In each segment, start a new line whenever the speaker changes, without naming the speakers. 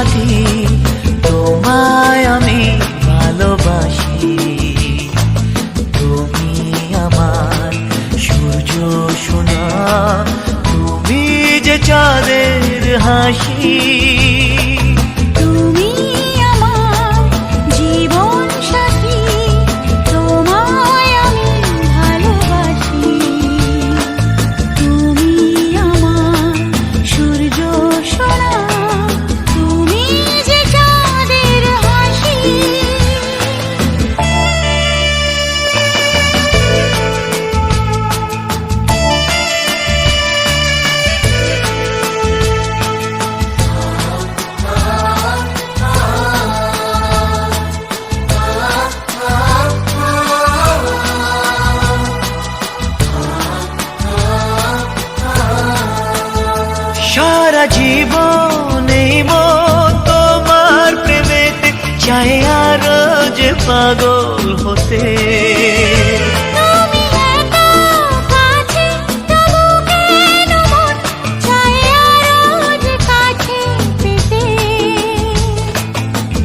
সাথী, তোমায় আমি ভালোবাসি। তুমি আমার সূর্য সোনা, তুমি যে চাঁদের হাসি।
তুমি আমার জীবন সাথী, তোমায় আমি ভালোবাসি। তুমি আমার সূর্য সোনা, তুমি যে চাঁদের হাসি।
সারা জীবন এই মন তোমার প্রেমেতে চাই আরো যে পাগল হতে।
তুমি এত কাছে, তবু কেন মন চায় আরো যে কাছে পেতে।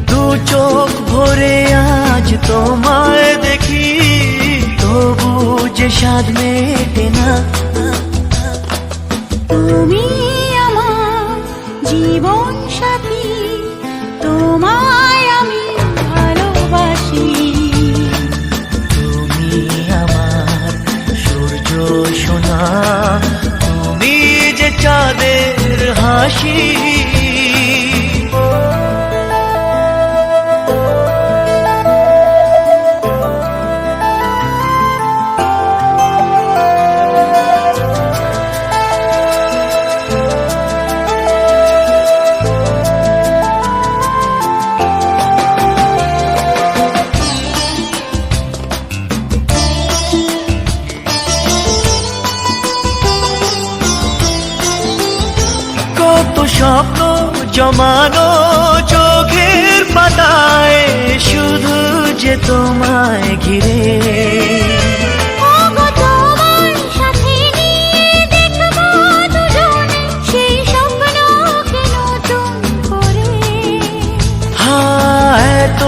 দু চোখ ভরে আজ তোমায় দেখি, তবু যে স্বাদ মেটে না।
তুমি আমার জীবন সাথী, তোমায় আমি ভালোবাসি।
তুমি আমার সূর্য সোনা, তুমি যে চাঁদের হাসি। কত স্বপ্ন জমানো চোখের পাতায়, শুধু যে তোমায় ঘিরে।
ওগো তোমার সাথে নিয়ে দেখবো দুজনে সেই স্বপ্নকে নতুন করে।
হায় এত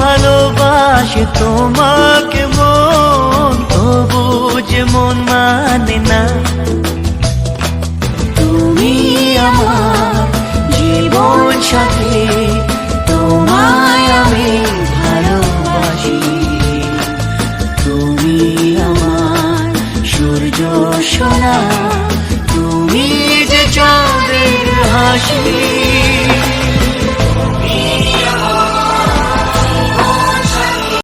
ভালোবাসে তোমাকে মন, তবু যে মন মানে না। তুমি আমার জীবন সাথী, তোমায় আমি ভালোবাসি। তুমি আমার সূর্য সোনা, তুমি যে চাঁদের হাসি।